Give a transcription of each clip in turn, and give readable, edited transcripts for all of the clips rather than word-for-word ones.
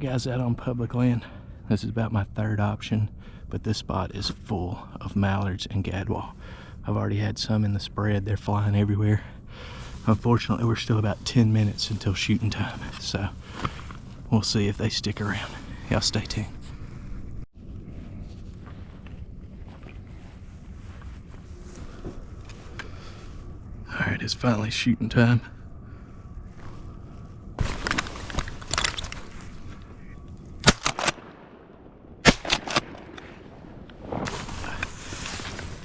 guys out on public land. This is about my third option, but this spot is full of mallards and gadwall. I've already had some in the spread. They're flying everywhere. Unfortunately, we're still about 10 minutes until shooting time, so we'll see if they stick around. Y'all stay tuned. All right, it's finally shooting time.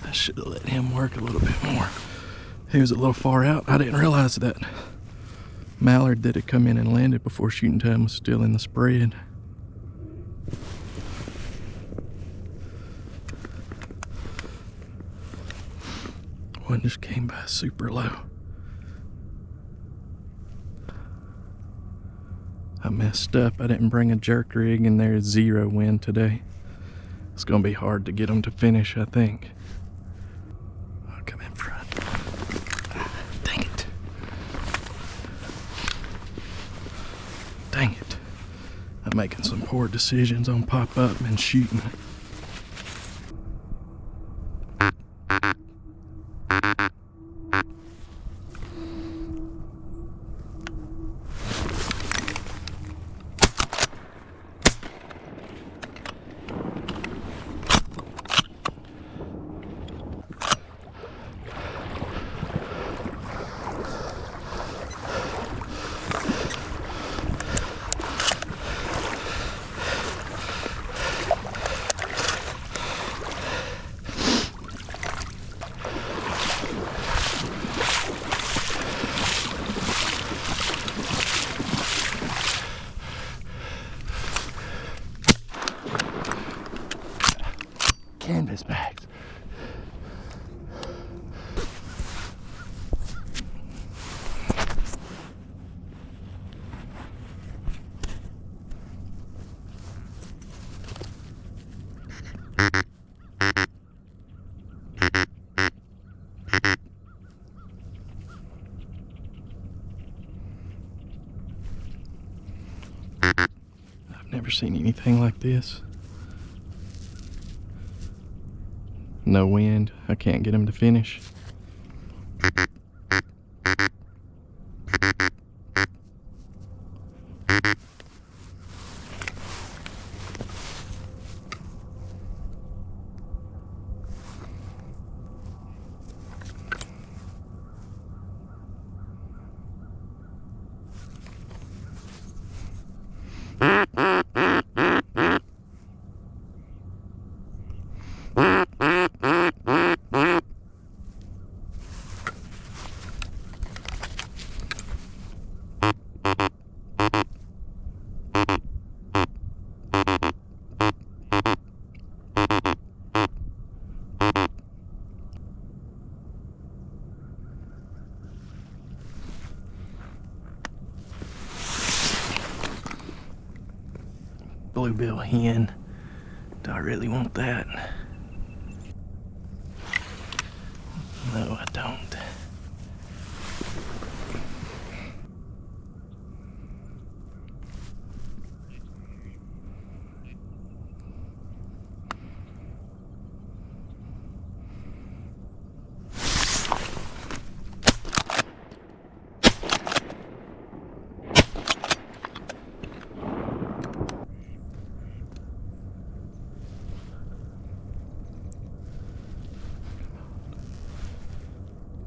I should have let him work a little bit more. He was a little far out. I didn't realize that mallard that had come in and landed before shooting time was still in the spread. One just came by super low. I messed up. I didn't bring a jerk rig and there's 0 wind today. It's gonna be hard to get them to finish, I think. I'll come in front. Dang it. Dang it. I'm making some poor decisions on pop up and shooting. Canvas bags. I've never seen anything like this. No wind. I can't get him to finish. Bluebill hen. Do I really want that? No, I don't.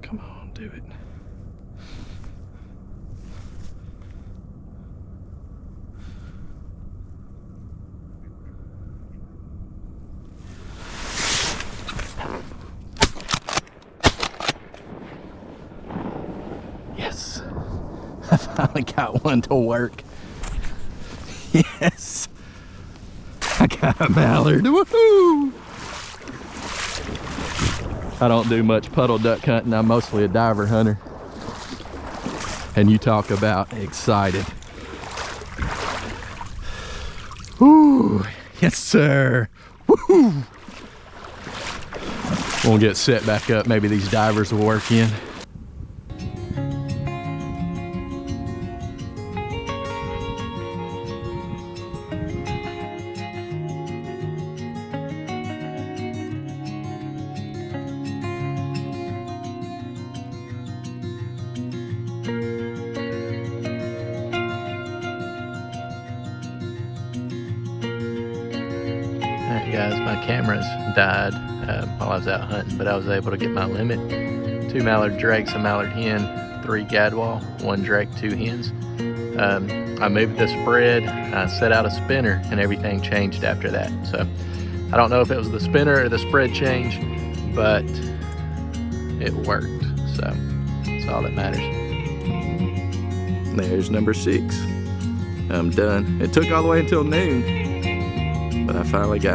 Come on, do it. Yes. I finally got one to work. Yes. I got a mallard. Woohoo! I don't do much puddle duck hunting. I'm mostly a diver hunter. And you talk about excited. Woo! Yes, sir. Woo! We'll get set back up. Maybe these divers will work in. my cameras died while I was out hunting, but I was able to get my limit. 2 mallard drakes, a mallard hen, 3 gadwall, 1 drake, 2 hens. I moved the spread, I set out a spinner, and everything changed after that. So I don't know if it was the spinner or the spread change, but it worked. So that's all that matters. There's number 6. I'm done. It took all the way until noon, but I finally got